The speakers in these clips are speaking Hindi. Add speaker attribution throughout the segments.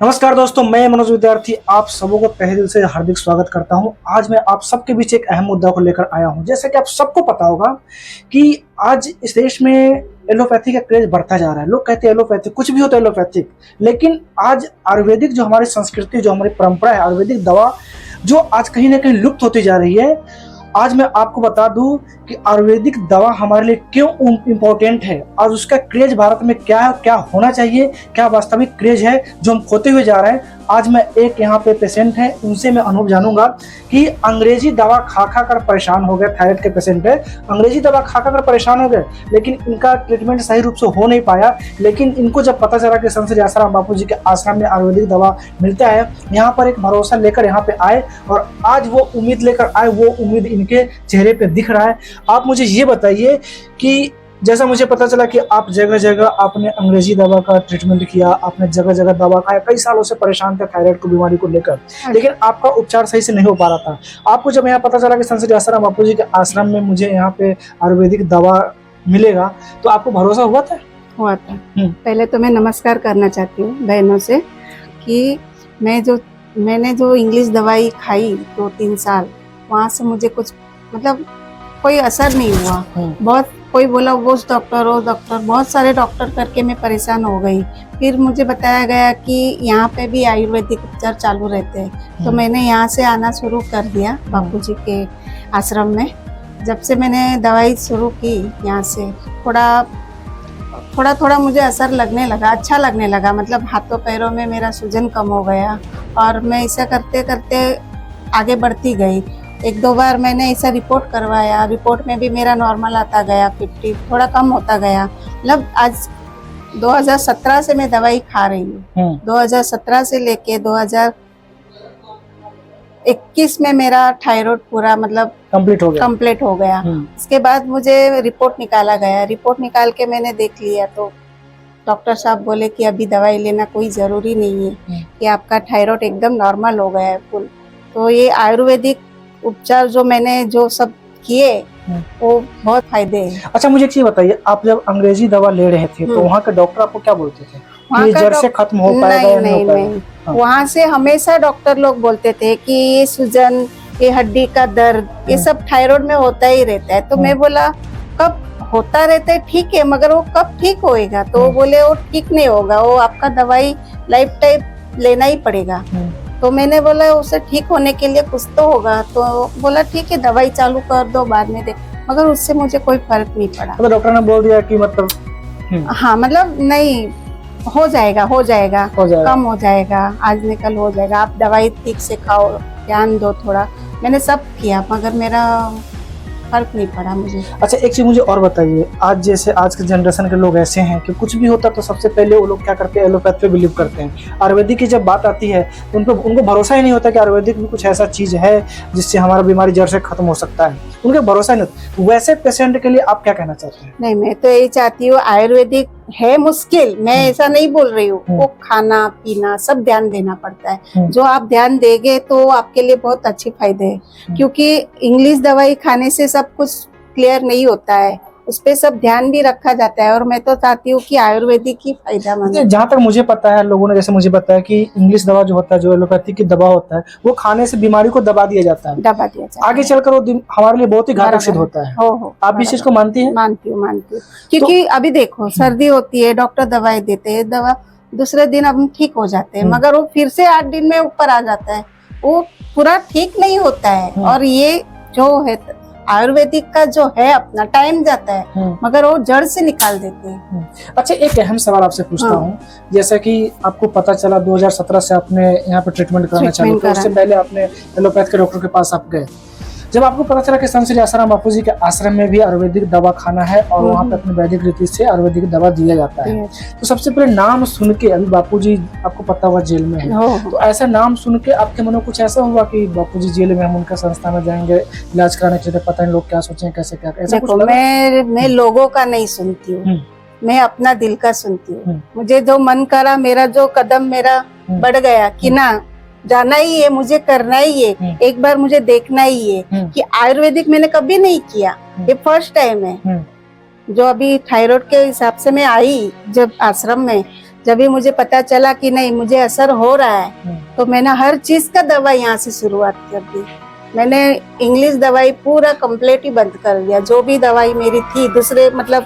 Speaker 1: नमस्कार दोस्तों, मैं मनोज विद्यार्थी आप सबों को तहे दिल से हार्दिक स्वागत करता हूं। आज मैं आप सबके बीच एक अहम मुद्दा को लेकर आया हूं। जैसे कि आप सबको पता होगा कि आज इस देश में एलोपैथी का क्रेज बढ़ता जा रहा है। लोग कहते हैं एलोपैथिक कुछ भी होता है एलोपैथिक, लेकिन आज आयुर्वेदिक जो हमारी संस्कृति, जो हमारी परंपरा है, आयुर्वेदिक दवा जो आज कहीं ना कहीं लुप्त होती जा रही है। आज मैं आपको बता दूं कि आयुर्वेदिक दवा हमारे लिए क्यों इम्पोर्टेंट है और उसका क्रेज भारत में क्या होना चाहिए, क्या वास्तविक क्रेज है जो हम खोते हुए जा रहे हैं। आज मैं एक यहाँ पे पेशेंट है, उनसे मैं अनुभव जानूंगा कि अंग्रेजी दवा खा खा कर परेशान हो गए। थायराइड के पेशेंट है, अंग्रेजी दवा खा खा कर परेशान हो गए, लेकिन इनका ट्रीटमेंट सही रूप से हो नहीं पाया। लेकिन इनको जब पता चला कि संत श्री आसाराम बापू जी के आश्रम में आयुर्वेदिक दवा मिलता है, यहाँ पर एक भरोसा लेकर यहाँ पे आए और आज वो उम्मीद लेकर आए, वो उम्मीद इनके चेहरे पे दिख रहा है। आप मुझे ये बताइए कि जैसा मुझे पता चला कि आप जगह जगह आपने अंग्रेजी दवा का ट्रीटमेंट किया, आपने जगह जगह दवा खाया, कई सालों से परेशान थे थायराइड को बीमारी को लेकर, लेकिन आपका उपचार सही से नहीं हो पा रहा था। आपको जब यहाँ पता चला कि संत श्री आसाराम बापू जी के आश्रम में मुझे यहाँ पे आयुर्वेदिक दवा मिलेगा, तो आपको भरोसा हुआ था?
Speaker 2: हुआ था। पहले तो मैं नमस्कार करना चाहती हूँ बहनों से कि मैंने जो इंग्लिश दवाई खाई 2-3 साल, वहाँ से मुझे कुछ मतलब कोई असर नहीं हुआ। बहुत कोई बोला वो डॉक्टर, बहुत सारे डॉक्टर करके मैं परेशान हो गई। फिर मुझे बताया गया कि यहाँ पे भी आयुर्वेदिक उपचार चालू रहते हैं, तो मैंने यहाँ से आना शुरू कर दिया बापूजी के आश्रम में। जब से मैंने दवाई शुरू की, यहाँ से थोड़ा मुझे असर लगने लगा, अच्छा लगने लगा। मतलब हाथों पैरों में मेरा सूजन कम हो गया और मैं ऐसा करते करते आगे बढ़ती गई। 1-2 बार मैंने ऐसा रिपोर्ट करवाया, रिपोर्ट में भी मेरा नॉर्मल आता गया, 50 थोड़ा कम होता गया। मतलब आज 2017 से मैं दवाई खा रही हूँ। 2017 से लेके 2021 में मेरा थायराइड पूरा मतलब कंप्लीट हो गया। इसके बाद मुझे रिपोर्ट निकाला गया, रिपोर्ट निकाल के मैंने देख लिया तो डॉक्टर साहब बोले कि अभी दवाई लेना कोई ज़रूरी नहीं है, कि आपका थायराइड एकदम नॉर्मल हो गया है फुल। तो ये आयुर्वेदिक उपचार जो मैंने जो सब किए वो बहुत फायदे हैं।
Speaker 1: अच्छा, मुझे एक चीज बताइए, आप जब अंग्रेजी दवा ले रहे थे तो वहाँ के डॉक्टर आपको क्या बोलते थे? कि जड़ से खत्म हो पाएगा या नहीं हो पाएगा?
Speaker 2: वहाँ से हमेशा डॉक्टर लोग बोलते थे कि ये सूजन, ये हड्डी का दर्द, ये सब थायराइड में होता ही रहता है। तो मैं बोला कब होता रहता है ठीक है, मगर वो कब ठीक होएगा? तो वो बोले वो ठीक नहीं होगा, वो आपका दवाई लाइफ टाइम लेना ही पड़ेगा। तो मैंने बोला उसे ठीक होने के लिए कुछ तो होगा। तो बोला ठीक है दवाई चालू कर दो, बाद में देख। मगर उससे मुझे कोई फर्क नहीं पड़ा।
Speaker 1: तो डॉक्टर ने बोल दिया कि मतलब
Speaker 2: हाँ, मतलब नहीं, हो जाएगा कम हो जाएगा, आज निकल हो जाएगा, आप दवाई ठीक से खाओ, ध्यान दो थोड़ा। मैंने सब किया मगर मेरा फर्क नहीं पड़ा मुझे।
Speaker 1: अच्छा, एक चीज मुझे और बताइए, आज जैसे आज के जनरेशन के लोग ऐसे हैं कि कुछ भी होता तो सबसे पहले वो लोग क्या करते हैं, एलोपैथ पे बिलीव करते हैं। आयुर्वेदिक की जब बात आती है तो उनको भरोसा ही नहीं होता कि आयुर्वेदिक में कुछ ऐसा चीज है जिससे हमारा बीमारी जड़ से खत्म हो सकता है। उनको भरोसा नहीं होता। वैसे पेशेंट के लिए आप क्या कहना चाहते हैं?
Speaker 2: नहीं, मैं तो यही चाहती हूँ, आयुर्वेदिक है मुश्किल, मैं ऐसा नहीं बोल रही हूँ, वो खाना पीना सब ध्यान देना पड़ता है। जो आप ध्यान देंगे तो आपके लिए बहुत अच्छे फायदे हैं, क्योंकि इंग्लिश दवाई खाने से सब कुछ क्लियर नहीं होता है, उस पे सब ध्यान भी रखा जाता है। और मैं तो चाहती हूँ कि आयुर्वेदिक ही फायदेमंद है।
Speaker 1: जहाँ तक मुझे पता है, लोगों ने जैसे मुझे बताया कि इंग्लिश दवा जो होता है, जो एलोपैथी की दवा होता है, वो खाने से बीमारी को दबा दिया जाता है, आगे चलकर वो हमारे लिए बहुत ही घातक सिद्ध होता है। आप इस चीज को मानती हैं?
Speaker 2: मानती हूँ, क्योंकि अभी देखो सर्दी होती है, डॉक्टर दवाई देते हैं, दवा दूसरे दिन अब ठीक हो जाते हैं, मगर वो फिर से 8 दिन में ऊपर आ जाता है, वो पूरा ठीक नहीं होता है। और ये जो है आयुर्वेदिक का जो है अपना टाइम जाता है, मगर वो जड़ से निकाल देते हैं।
Speaker 1: अच्छा, एक अहम सवाल आपसे पूछता हूँ। जैसा कि आपको पता चला 2017 से आपने यहाँ पे ट्रीटमेंट कराना चालू किया, उससे पहले आपने एलोपैथ के डॉक्टर के पास आप गए। जब आपको पता चला कि संत श्री आसाराम बापू जी के आश्रम में भी आयुर्वेदिक दवा खाना है और वहाँ पे अपनी वैदिक रीति से आयुर्वेदिक दवा दिया जाता है, तो सबसे पहले नाम सुन के, अभी बापू जी आपको पता हुआ जेल में है, तो ऐसा नाम सुन के आपके मन में कुछ ऐसा हुआ कि बापू जी जेल में, हम उनका संस्था में जाएंगे इलाज कराने के लिए, पता नहीं लोग क्या सोचेंगे, कैसे क्या?
Speaker 2: देखो, मैं लोगों का नहीं सुनती हूँ, मैं अपना दिल का सुनती हूँ। मुझे जो मन करा, मेरा जो कदम मेरा बढ़ गया कि ना जाना ही है, मुझे करना ही है, एक बार मुझे देखना ही है कि आयुर्वेदिक मैंने कभी नहीं किया, ये फर्स्ट टाइम है। जो अभी थायराइड के हिसाब से मैं आई जब आश्रम में, जब भी मुझे पता चला कि नहीं मुझे असर हो रहा है तो मैंने हर चीज का दवाई यहाँ से शुरुआत कर दी। मैंने इंग्लिश दवाई पूरा कंप्लीट ही बंद कर दिया। जो भी दवाई मेरी थी दूसरे मतलब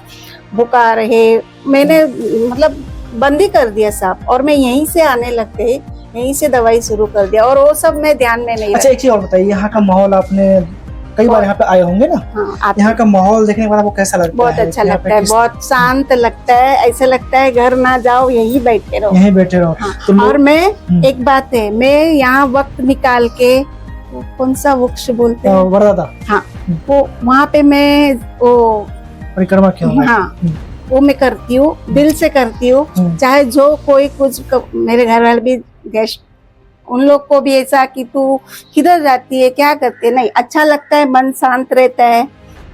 Speaker 2: बुखार है मैंने मतलब बंद ही कर दिया सब, और मैं यहीं से आने लग गई, यहीं से दवाई शुरू कर दिया और वो सब मैं ध्यान में नहीं
Speaker 1: अच्छा, एक चीज और बताइए, यहाँ का माहौल, आपने कई बार यहाँ पे आए होंगे ना?
Speaker 2: हाँ,
Speaker 1: यहाँ का माहौल देखने के बाद आपको कैसा लगता
Speaker 2: बहुत
Speaker 1: है?
Speaker 2: अच्छा लगता है, बहुत शांत लगता है, ऐसा लगता है घर ना जाओ, यहीं बैठे रहो,
Speaker 1: यहीं बैठे रहो।
Speaker 2: हाँ।
Speaker 1: तो
Speaker 2: और मैं एक बात है, मैं यहाँ वक्त निकाल के कौन सा वृक्ष बोलते हैं,
Speaker 1: वरदाता,
Speaker 2: हाँ, वो वहाँ पे मैं वो
Speaker 1: परिक्रमा क्यों?
Speaker 2: हाँ, वो मैं करती हूँ, दिल से करती हूँ। चाहे जो कोई कुछ मेरे घर वाले भी गेस्ट, उन लोग को भी ऐसा कि तू किधर जाती है, क्या करती है, नहीं अच्छा लगता है, मन शांत रहता है।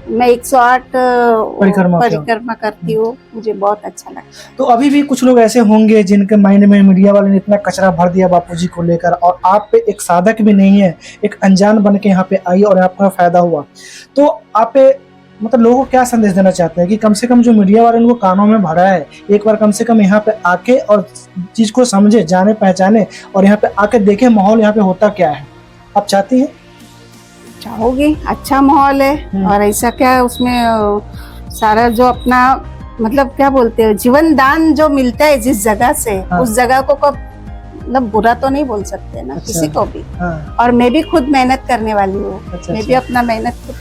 Speaker 2: मैं 108 परिक्रमा करती हूँ, मुझे बहुत अच्छा लगता है।
Speaker 1: तो अभी भी कुछ लोग ऐसे होंगे जिनके माइंड में मीडिया वाले ने इतना कचरा भर दिया बापूजी को लेकर, और आप पे एक साधक भी नहीं है, एक अनजान बन के यहाँ पे आई और आपका फायदा हुआ, तो आप पे मतलब लोगों को क्या संदेश देना चाहते हैं कि कम से कम जो मीडिया वाले उनको कानों में भरा है, एक बार कम से कम यहाँ पे आके और चीज को समझे, जाने पहचाने, और यहाँ पे आके देखे माहौल यहाँ पे होता क्या है? आप चाहती हैं?
Speaker 2: चाहोगी, अच्छा माहौल है, और ऐसा क्या है उसमें सारा जो अपना मतलब क्या बोलते हैं जीवन दान जो मिलता है जिस जगह से,
Speaker 1: हाँ।
Speaker 2: उस जगह को कब मतलब बुरा तो नहीं बोल सकते ना,
Speaker 1: अच्छा।
Speaker 2: किसी को भी।
Speaker 1: हाँ।
Speaker 2: और मैं भी खुद मेहनत करने वाली हूँ,
Speaker 1: अच्छा,
Speaker 2: मैं भी अपना मेहनत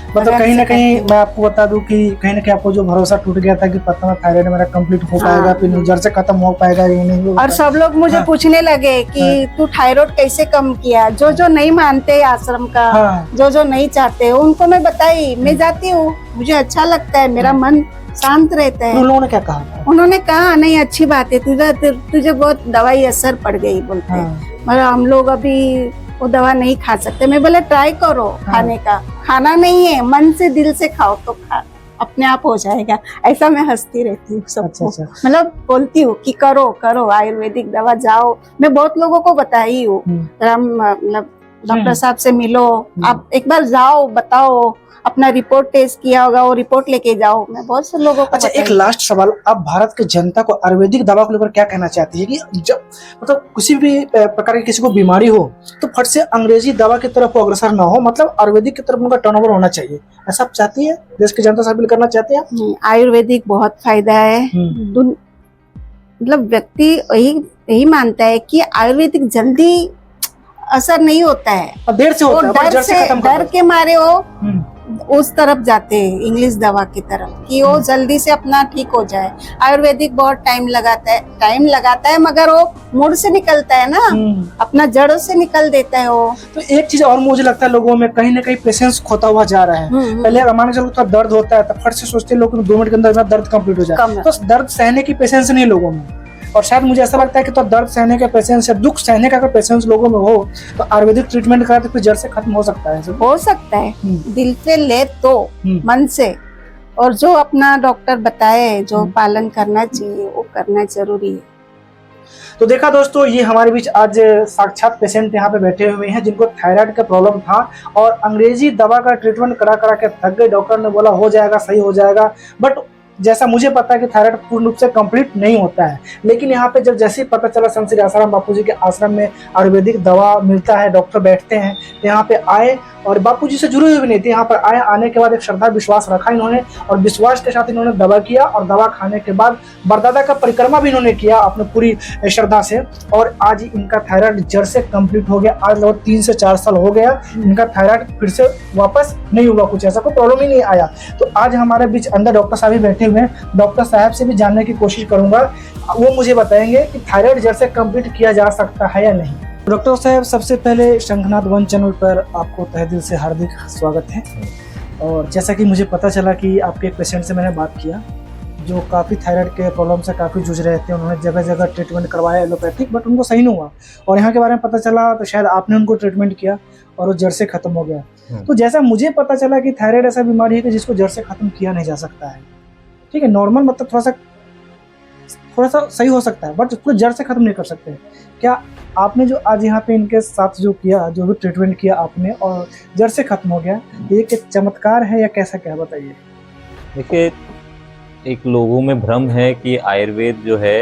Speaker 1: मतलब कहीं ना कहीं मैं आपको बता दूं कि कहीं ना कहीं आपको जो भरोसा टूट गया था कि पता ना थायराइड मेरा कंप्लीट हो पाएगा, फिर जड़ से खत्म हो पाएगा ये नहीं हो।
Speaker 2: और सब लोग मुझे पूछने लगे कि तू थायराइड कैसे कम किया, जो नहीं मानते आश्रम का, जो नहीं चाहते उनको मैं बताई, मैं जाती हूँ, मुझे अच्छा लगता है, मेरा मन शांत रहता है।
Speaker 1: उन लोगों ने क्या कहा?
Speaker 2: उन्होंने कहा नहीं अच्छी बात है, तुझे बहुत दवाई असर पड़ गई बोलते हैं, मगर हम लोग अभी वो दवा नहीं खा सकते। मैं बोले ट्राई करो खाने का, खाना नहीं है, मन से दिल से खाओ तो खा, अपने आप हो जाएगा। ऐसा मैं हंसती रहती हूँ सबको। अच्छा। मतलब बोलती हूँ कि करो करो आयुर्वेदिक दवा, जाओ। मैं बहुत लोगों को बताई हूँ, मतलब डॉक्टर साहब से मिलो, आप एक बार जाओ, बताओ, अपना रिपोर्ट टेस्ट किया होगा वो रिपोर्ट लेके जाओ। मैं बहुत से लोगों को।
Speaker 1: अच्छा, एक लास्ट सवाल, आप भारत के जनता को आयुर्वेदिक दवा को लेकर क्या कहना चाहती है कि जब मतलब किसी भी प्रकार की किसी को बीमारी हो तो फट से अंग्रेजी दवा की तरफ वो अग्रसर ना हो, मतलब आयुर्वेदिक की तरफ उनका टर्नओवर होना चाहिए, ऐसा आप चाहती है? देश की जनता से अपील करना चाहती है?
Speaker 2: आयुर्वेदिक बहुत फायदा है, मतलब व्यक्ति यही मानता है कि आयुर्वेदिक जल्दी असर नहीं होता है,
Speaker 1: देर से होता है,
Speaker 2: डर के मारे वो उस तरफ जाते हैं इंग्लिश दवा की तरफ कि वो जल्दी से अपना ठीक हो जाए। आयुर्वेदिक बहुत टाइम लगाता है मगर वो मूड से निकलता है ना, अपना जड़ों से निकल देता है वो।
Speaker 1: तो एक चीज और मुझे लगता है लोगों में कहीं ना कहीं पेशेंस खोता हुआ जा रहा है। पहले हमारे चलो थोड़ा दर्द होता है तो फट से सोचते हैं लोग 2 मिनट के अंदर दर्द कंप्लीट हो जाए, तो दर्द सहने की पेशेंस नहीं लोगों में। और शायद मुझे ऐसा लगता है कि तो दर्द सहने का पेशेंस या दुख सहने का अगर पेशेंस लोगों में हो तो आयुर्वेदिक ट्रीटमेंट करा तो फिर जड़ से खत्म हो सकता है।
Speaker 2: हो सकता है, दिल से ले तो मन से, और जो अपना डॉक्टर बताए जो पालन करना चाहिए वो करना जरूरी है।
Speaker 1: तो देखा दोस्तों, ये हमारे बीच आज साक्षात पेशेंट यहाँ पे बैठे हुए हैं जिनको थायराइड का प्रॉब्लम था और अंग्रेजी दवा का ट्रीटमेंट करा के थक गए। डॉक्टर ने बोला हो जाएगा, सही हो जाएगा, बट जैसा मुझे पता है कि थायराइड पूर्ण रूप से कंप्लीट नहीं होता है, लेकिन यहाँ पे जब जैसे ही पता चला संत श्री आसाराम बापूजी के आश्रम में आयुर्वेदिक दवा मिलता है, डॉक्टर बैठते हैं, तो यहाँ पे आए और बापूजी से जुड़े हुए भी नहीं थे, यहाँ पर आए, आने के बाद एक श्रद्धा विश्वास रखा इन्होंने और विश्वास के साथ इन्होंने दवा किया और दवा खाने के बाद बरदादा का परिक्रमा भी इन्होंने किया अपने पूरी श्रद्धा से और आज इनका थायराइड जड़ से कंप्लीट हो गया। आज लगभग 3 से 4 साल हो गया, इनका थायराइड फिर से वापस नहीं हुआ, कुछ ऐसा कोई प्रॉब्लम ही नहीं आया। तो आज हमारे बीच अंदर डॉक्टर साहब भी बैठे हुए हैं, डॉक्टर साहब से भी जानने की कोशिश करूंगा, वो मुझे बताएंगे कि थायराइड जड़ से कंप्लीट किया जा सकता है या नहीं। डॉक्टर साहब, सबसे पहले शंखनाद वन चैनल पर आपको तहे दिल से हार्दिक स्वागत है। और जैसा कि मुझे पता चला कि आपके एक पेशेंट से मैंने बात किया जो काफ़ी थायराइड के प्रॉब्लम से काफ़ी जूझ रहे थे, उन्होंने जगह जगह ट्रीटमेंट करवाया एलोपैथिक, बट उनको सही नहीं हुआ और यहाँ के बारे में पता चला तो शायद आपने उनको ट्रीटमेंट किया और वो जड़ से खत्म हो गया। तो जैसा मुझे पता चला कि थायराइड ऐसा बीमारी है कि जिसको जड़ से खत्म किया नहीं जा सकता है, ठीक है, नॉर्मल मतलब थोड़ा सा सही हो सकता है बट उसको जड़ से खत्म नहीं कर सकते। क्या आपने जो आज यहाँ पे इनके साथ जो किया, जो भी ट्रीटमेंट किया आपने और जड़ से खत्म हो गया, ये एक चमत्कार है या कैसा क्या, बताइए।
Speaker 3: देखिए, एक लोगों में भ्रम है कि आयुर्वेद जो है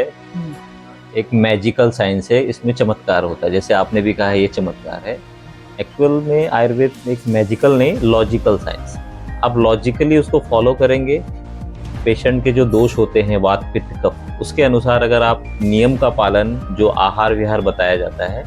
Speaker 3: एक मैजिकल साइंस है, इसमें चमत्कार होता है। जैसे आपने भी कहा ये चमत्कार है, एक्चुअल में आयुर्वेद एक मैजिकल नहीं, लॉजिकल साइंस। आप लॉजिकली उसको फॉलो करेंगे, पेशेंट के जो दोष होते हैं वात पित्त कफ, उसके अनुसार अगर आप नियम का पालन, जो आहार विहार बताया जाता है,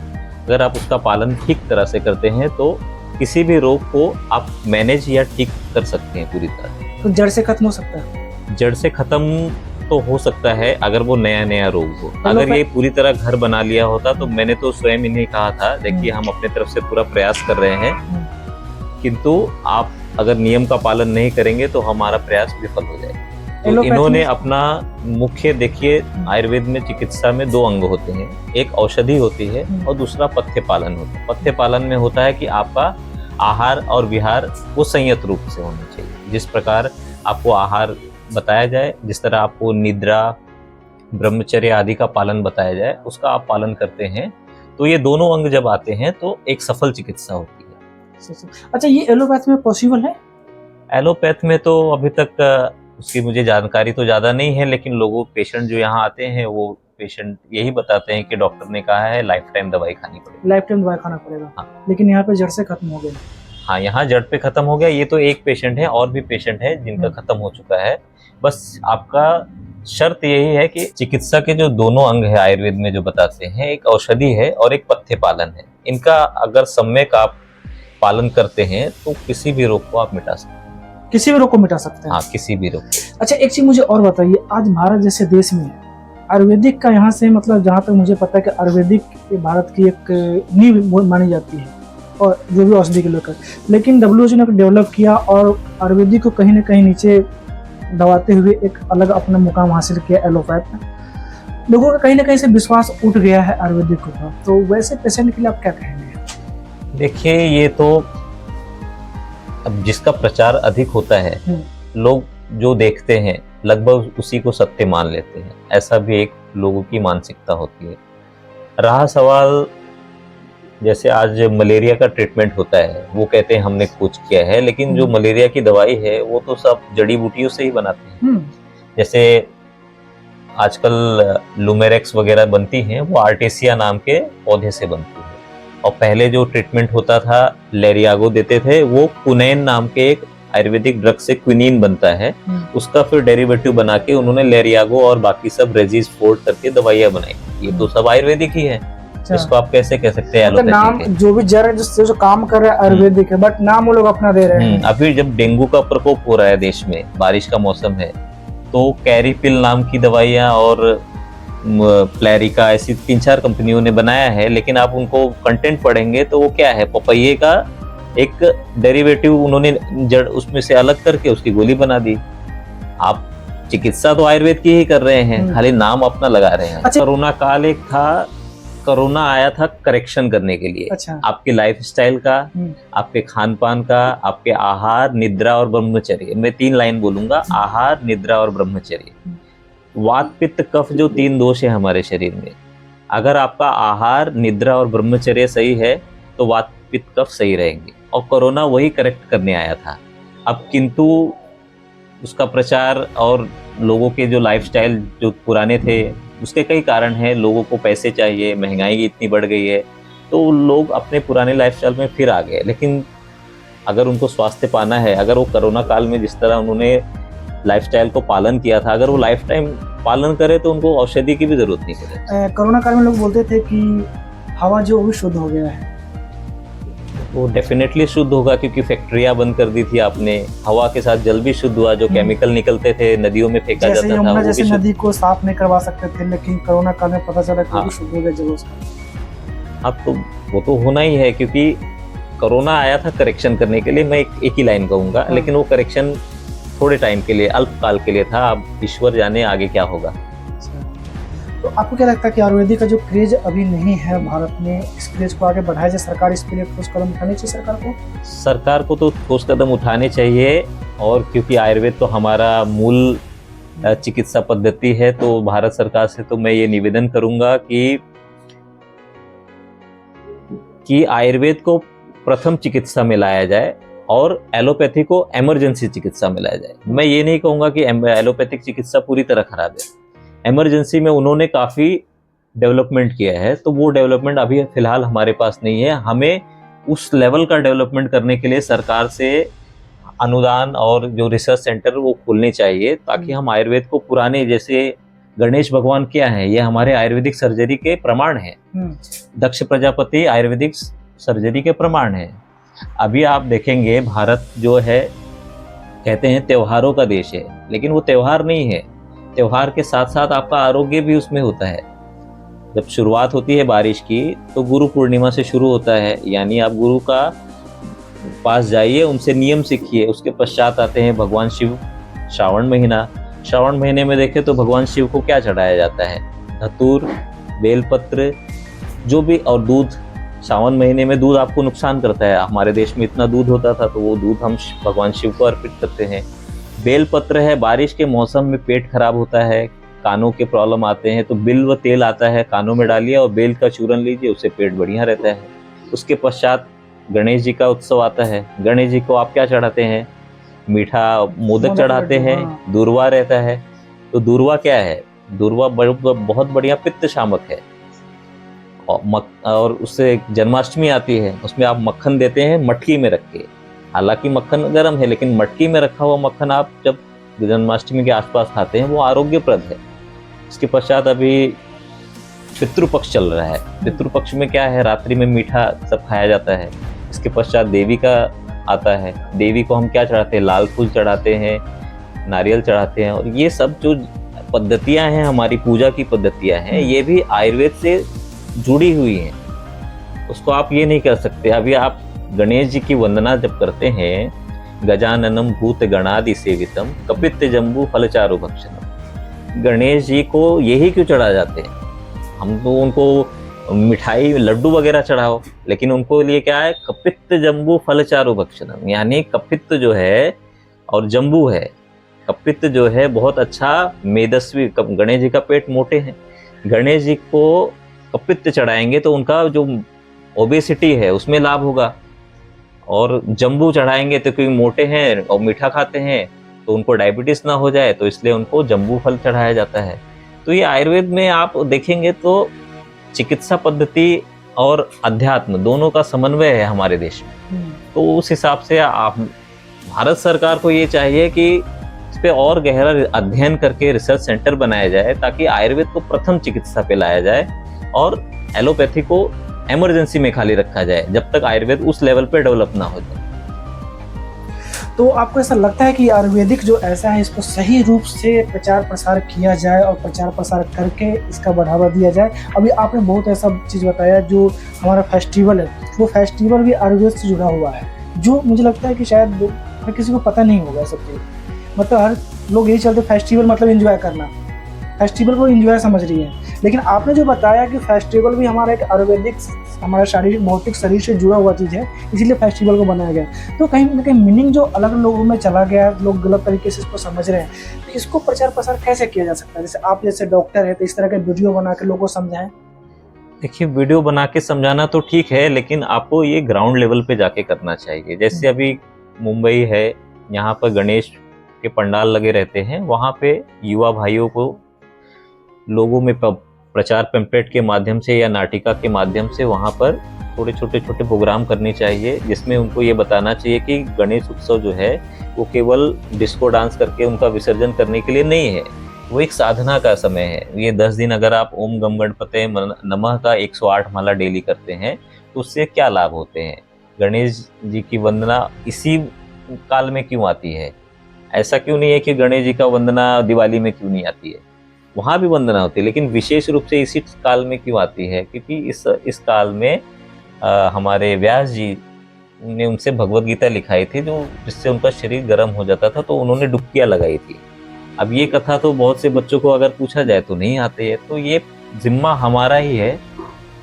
Speaker 3: अगर आप उसका पालन ठीक तरह से करते हैं तो किसी भी रोग को आप मैनेज या ठीक कर सकते हैं पूरी तरह।
Speaker 1: तो जड़ से खत्म हो सकता है?
Speaker 3: जड़ से खत्म तो हो सकता है अगर वो नया नया रोग हो। अगर ये पूरी तरह घर बना लिया होता तो मैंने तो स्वयं इन्हें कहा था, देखिए हम अपने तरफ से पूरा प्रयास कर रहे हैं, किंतु आप अगर नियम का पालन नहीं करेंगे तो हमारा प्रयास विफल हो जाएगा। तो इन्होंने अपना मुख्य, देखिए आयुर्वेद में चिकित्सा में 2 अंग होते हैं, एक औषधि होती है और दूसरा पथ्य पालन होता है। पथ्य पालन में होता है कि आपका आहार और विहार वो संयत रूप से होना चाहिए। जिस प्रकार आपको आहार बताया जाए, जिस तरह आपको निद्रा, ब्रह्मचर्य आदि का पालन बताया जाए, उसका आप पालन करते हैं, तो ये दोनों अंग जब आते हैं तो एक सफल चिकित्सा होती है।
Speaker 1: अच्छा, ये एलोपैथ में पॉसिबल है?
Speaker 3: एलोपैथ में तो अभी तक उसकी मुझे जानकारी तो ज़्यादा नहीं है, लेकिन लोगों, पेशेंट जो यहाँ आते हैं वो पेशेंट यही बताते हैं कि डॉक्टर ने कहा है लाइफ टाइम दवाई खानी पड़ेगी।
Speaker 1: लाइफ टाइम दवाई खाना पड़ेगा।
Speaker 3: हाँ।
Speaker 1: लेकिन यहाँ पे जड़ से खत्म हो गया।
Speaker 3: हाँ, यहाँ जड़ पे खत्म हो गया। ये तो एक पेशेंट है, और भी पेशेंट है जिनका खत्म हो चुका है। बस आपका शर्त यही है कि चिकित्सा के जो दोनों अंग है आयुर्वेद में जो बताते हैं, एक औषधि है और एक पथ्य पालन है, इनका अगर सम्यक आप पालन करते हैं तो किसी भी रोग को आप मिटा सकते हैं।
Speaker 1: किसी भी रोग को मिटा सकते हैं?
Speaker 3: हाँ, किसी भी रोग।
Speaker 1: अच्छा, एक चीज मुझे और बताइए, आज भारत जैसे देश में आयुर्वेदिक का यहाँ से, मतलब जहाँ तक मुझे पता है कि आयुर्वेदिक भारत की एक नींव मानी जाती है, और जो भी औषधि के लेकर, लेकिन WHO ने डेवलप किया और आयुर्वेदिक को कहीं ना कहीं नीचे दबाते हुए एक अलग अपना मुकाम हासिल किया एलोपैथ में। लोगों का कहीं ना कहीं से विश्वास उठ गया है आयुर्वेदिक के ऊपर, तो वैसे पेशेंट के लिए आप क्या कहेंगे?
Speaker 3: देखिए, ये तो अब जिसका प्रचार अधिक होता है, लोग जो देखते हैं लगभग उसी को सत्य मान लेते हैं। ऐसा भी एक लोगों की मानसिकता होती है। रहा सवाल, जैसे आज मलेरिया का ट्रीटमेंट होता है, वो कहते हैं हमने खोज किया है, लेकिन जो मलेरिया की दवाई है वो तो सब जड़ी बूटियों से ही बनाते हैं। जैसे आजकल लुमेरेक्स वगैरह बनती हैं, वो आर्टेसिया नाम के पौधे से बनती है। और पहले जो ट्रीटमेंट होता था, लेरियागो देते थे, वो क्विनैन नाम के एक आयुर्वेदिक ड्रग से क्विनीन बनता है, उसका फिर डेरिवेटिव बना के उन्होंने लेरियागो और बाकी सब रेजिस फोर्ड करके दवाइयां बनाई। ये तो सब आयुर्वेदिक ही है। इसको आप कैसे कह सकते हैं एलोपैथिक
Speaker 1: नाम
Speaker 3: है?
Speaker 1: जो भी जड़ जो काम कर रहा है आयुर्वेदिक है, बट नाम वो लोग अपना दे रहे हैं।
Speaker 3: अभी जब डेंगू का प्रकोप हो रहा है देश में, बारिश का मौसम है, तो कैरीपिल नाम की दवाइयां और प्लेरिका, ऐसी 3-4 कंपनियों ने बनाया है, लेकिन आप उनको कंटेंट पढ़ेंगे तो वो क्या है, पपैये का एक डेरिवेटिव उन्होंने जड़ उसमें से अलग करके उसकी गोली बना दी। आप चिकित्सा तो आयुर्वेद की ही कर रहे हैं, खाली नाम अपना लगा रहे हैं।
Speaker 1: अच्छा।
Speaker 3: कोरोना काल एक था, कोरोना आया था करेक्शन करने के लिए।
Speaker 1: अच्छा।
Speaker 3: आपके लाइफस्टाइल का, आपके खान पान का, आपके आहार, निद्रा और ब्रह्मचर्य। मैं 3 लाइन बोलूंगा, आहार, निद्रा और ब्रह्मचर्य। वात पित्त कफ जो 3 दोष है हमारे शरीर में, अगर आपका आहार, निद्रा और ब्रह्मचर्य सही है तो वात पित्त कफ सही रहेंगे। और कोरोना वही करेक्ट करने आया था। अब किंतु उसका प्रचार और लोगों के जो लाइफस्टाइल जो पुराने थे, उसके कई कारण हैं। लोगों को पैसे चाहिए, महंगाई इतनी बढ़ गई है, तो लोग अपने पुराने लाइफस्टाइल में फिर आ गए। लेकिन अगर उनको स्वास्थ्य पाना है, अगर वो कोरोना काल में जिस तरह उन्होंने लाइफस्टाइल को पालन किया था, अगर वो लाइफ टाइम पालन करे तो उनको औषधि की भी जरूरत नहीं पड़े।
Speaker 1: कोरोना काल में लोग बोलते थे कि हवा जो भी शुद्ध हो गया है,
Speaker 3: वो डेफिनेटली शुद्ध होगा, क्योंकि फैक्ट्रियां बंद कर दी थी आपने। हवा के साथ जल भी शुद्ध हुआ, जो केमिकल निकलते थे नदियों में फेंका जाता था, वो
Speaker 1: जैसे
Speaker 3: भी शुद्ध।
Speaker 1: नदी को साफ नहीं करवा सकते थे, लेकिन कोरोना काल में पता चला कि वो शुद्ध हो गया जल उसका।
Speaker 3: अब तो वो तो होना ही है, क्योंकि कोरोना आया था करेक्शन करने के लिए। मैं एक ही लाइन कहूंगा, लेकिन वो करेक्शन थोड़े टाइम के लिए, अल्पकाल के लिए था। अब ईश्वर जाने आगे क्या होगा।
Speaker 1: तो आपको क्या लगता है कि आयुर्वेदिक का जो क्रेज अभी नहीं है भारत में, इस क्रेज को आगे बढ़ाया जाए? सरकार इसके लिए ठोस कदम उठाने चाहिए सरकार को तो ठोस कदम उठाने चाहिए। और क्योंकि आयुर्वेद तो हमारा मूल चिकित्सा पद्धति है, तो भारत सरकार से तो मैं ये निवेदन करूंगा कि आयुर्वेद को प्रथम चिकित्सा में लाया जाए और एलोपैथी को इमरजेंसी चिकित्सा में लाया जाए। मैं ये नहीं कहूंगा कि एलोपैथिक चिकित्सा पूरी तरह खराब है। इमरजेंसी में उन्होंने काफी
Speaker 3: डेवलपमेंट किया है, तो वो डेवलपमेंट अभी फिलहाल हमारे पास नहीं है। हमें उस लेवल का डेवलपमेंट करने के लिए सरकार से अनुदान और जो रिसर्च सेंटर वो खोलने चाहिए, ताकि हम आयुर्वेद को पुराने, जैसे गणेश भगवान क्या है, ये हमारे आयुर्वेदिक सर्जरी के प्रमाण है। दक्ष प्रजापति आयुर्वेदिक सर्जरी के प्रमाण है। अभी आप देखेंगे भारत जो है, कहते हैं त्योहारों का देश है, लेकिन वो त्योहार नहीं है। त्योहार के साथ साथ आपका आरोग्य भी उसमें होता है। जब शुरुआत होती है बारिश की, तो गुरु पूर्णिमा से शुरू होता है, यानी आप गुरु का पास जाइए, उनसे नियम सीखिए। उसके पश्चात आते हैं भगवान शिव। श्रावण महीना, श्रावण महीने में देखें तो भगवान शिव को क्या चढ़ाया जाता है? धतूर, बेलपत्र, जो भी, और दूध। सावन महीने में दूध आपको नुकसान करता है। हमारे देश में इतना दूध होता था, तो वो दूध हम भगवान शिव को अर्पित करते हैं। बेलपत्र है, बारिश के मौसम में पेट खराब होता है, कानों के प्रॉब्लम आते हैं, तो बिल्व तेल आता है, कानों में डालिए और बेल का चूरन लीजिए, उससे पेट बढ़िया रहता है। उसके पश्चात गणेश जी का उत्सव आता है। गणेश जी को आप क्या चढ़ाते हैं? मीठा मोदक चढ़ाते हैं, दूर्वा रहता है। तो दूर्वा क्या है? दूर्वा बहुत बढ़िया पित्त शामक है। और उससे जन्माष्टमी आती है, उसमें आप मक्खन देते हैं मटकी में रख के। हालांकि मक्खन गर्म है, लेकिन मटकी में रखा हुआ मक्खन आप जब जन्माष्टमी के आसपास खाते हैं, वो आरोग्यप्रद है। इसके पश्चात अभी पितृपक्ष चल रहा है। पितृपक्ष में क्या है? रात्रि में मीठा सब खाया जाता है। इसके पश्चात देवी का आता है। देवी को हम क्या चढ़ाते हैं? लाल फूल चढ़ाते हैं, नारियल चढ़ाते हैं। और ये सब जो पद्धतियां हैं, हमारी पूजा की पद्धतियां हैं, ये भी आयुर्वेद से जुड़ी हुई हैं। उसको आप ये नहीं कर सकते। अभी आप गणेश जी की वंदना जब करते हैं, गजाननम भूत गणादि सेवितम कपित्त जम्बू फलचारु भक्षणम, गणेश जी को यही क्यों चढ़ा जाते हैं? हम तो उनको मिठाई लड्डू वगैरह चढ़ाओ, लेकिन उनको लिए क्या है? कपित्त जम्बू फलचारु भक्षणम, यानी कपित्त जो है और जम्बू है। कपित्त जो है बहुत अच्छा मेदस्वी, गणेश जी का पेट मोटे हैं, गणेश जी को कपित्त चढ़ाएंगे तो उनका जो ओबेसिटी है उसमें लाभ होगा। और जम्बू चढ़ाएंगे तो क्योंकि मोटे हैं और मीठा खाते हैं, तो उनको डायबिटीज ना हो जाए, तो इसलिए उनको जम्बू फल चढ़ाया जाता है। तो ये आयुर्वेद में आप देखेंगे तो चिकित्सा पद्धति और अध्यात्म दोनों का समन्वय है हमारे देश में। तो उस हिसाब से आप, भारत सरकार को ये चाहिए कि इस पे और गहरा अध्ययन करके रिसर्च सेंटर बनाया जाए, ताकि आयुर्वेद को प्रथम चिकित्सा पे लाया जाए और एलोपैथी को इमरजेंसी में खाली रखा जाए, जब तक आयुर्वेद उस लेवल पे डेवलप ना हो जाए।
Speaker 1: तो आपको ऐसा लगता है कि आयुर्वेदिक जो ऐसा है, इसको सही रूप से प्रचार प्रसार किया जाए और प्रचार प्रसार करके इसका बढ़ावा दिया जाए? अभी आपने बहुत ऐसा चीज़ बताया, जो हमारा फेस्टिवल है, वो फेस्टिवल भी आयुर्वेद से जुड़ा हुआ है, जो मुझे लगता है कि शायद हर किसी को पता नहीं होगा सब चीज़। मतलब हर लोग यही चलते, फेस्टिवल मतलब एंजॉय करना, फेस्टिवल को एंजॉय समझ रही है। लेकिन आपने जो बताया कि फेस्टिवल भी हमारा एक आयुर्वेदिक, हमारा शारीरिक भौतिक शरीर से जुड़ा हुआ चीज़ है, इसीलिए फेस्टिवल को बनाया गया। तो कहीं ना कहीं मीनिंग जो अलग लोगों में चला गया है, लोग गलत तरीके से इसको समझ रहे हैं, तो इसको प्रचार प्रसार कैसे किया जा सकता है? जैसे आप जैसे डॉक्टर है, तो इस तरह के वीडियो बना के लोगों को समझाएं।
Speaker 3: देखिए, वीडियो बना के समझाना तो ठीक है, लेकिन आपको ये ग्राउंड लेवल पे जाके करना चाहिए। जैसे अभी मुंबई है, यहाँ पर गणेश के पंडाल लगे रहते हैं, वहाँ पे युवा भाइयों को लोगों में प्रचार पैम्पलेट के माध्यम से या नाटिका के माध्यम से वहाँ पर थोड़े छोटे छोटे प्रोग्राम करने चाहिए, जिसमें उनको ये बताना चाहिए कि गणेश उत्सव जो है वो केवल डिस्को डांस करके उनका विसर्जन करने के लिए नहीं है, वो एक साधना का समय है। ये 10 दिन अगर आप ओम गम गणपते नमः का 108 माला डेली करते हैं, तो उससे क्या लाभ होते हैं? गणेश जी की वंदना इसी काल में क्यों आती है? ऐसा क्यों नहीं है कि गणेश जी का वंदना दिवाली में क्यों नहीं आती है? वहाँ भी वंदना होती है, लेकिन विशेष रूप से इसी काल में क्यों आती है? क्योंकि इस काल में हमारे व्यास जी ने उनसे भगवत गीता लिखाई थी, जो जिससे उनका शरीर गर्म हो जाता था, तो उन्होंने डुबकियाँ लगाई थी। अब ये कथा तो बहुत से बच्चों को अगर पूछा जाए तो नहीं आते है, तो ये जिम्मा हमारा ही है,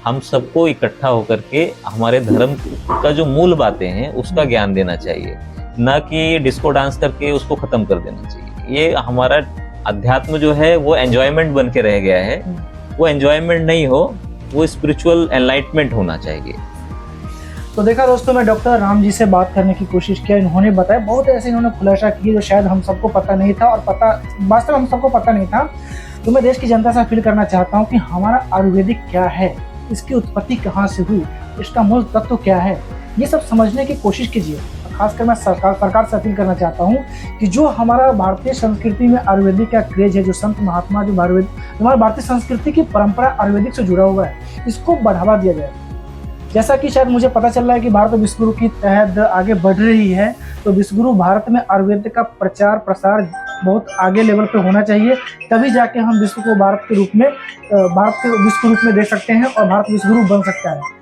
Speaker 3: हम सबको इकट्ठा होकर के हमारे धर्म का जो मूल बातें हैं उसका ज्ञान देना चाहिए, न कि डिस्को डांस करके उसको खत्म कर देना चाहिए। ये हमारा अध्यात्म जो है वो एंजॉयमेंट बन के रह गया है, वो एंजॉयमेंट नहीं हो, वो स्पिरिचुअल एनलाइटमेंट होना चाहिए।
Speaker 1: तो देखा दोस्तों, मैं डॉक्टर राम जी से बात करने की कोशिश किया, इन्होंने बताया बहुत ऐसे, इन्होंने खुलासा किया जो शायद हम सबको पता नहीं था, और पता वास्तव में हम सबको पता नहीं था। तो मैं देश की जनता से अपील करना चाहता हूँ कि हमारा आयुर्वेदिक क्या है, इसकी उत्पत्ति कहाँ से हुई, इसका मूल तत्व क्या है, ये सब समझने की कोशिश कीजिए। खासकर मैं सरकार से अपील करना चाहता हूँ कि जो हमारा भारतीय संस्कृति में आयुर्वेदिक का क्रेज है, जो संत महात्मा जो हमारे भारतीय संस्कृति की परंपरा आयुर्वेदिक से जुड़ा हुआ है, इसको बढ़ावा दिया जाए। जैसा कि शायद मुझे पता चल रहा है कि भारत विश्वगुरु की तहत आगे बढ़ रही है, तो विश्वगुरु भारत में आयुर्वेद का प्रचार प्रसार बहुत आगे लेवल पे होना चाहिए, तभी जाके हम विश्व को भारत के विश्व रूप में देख सकते हैं और भारत विश्वगुरु बन सकता है।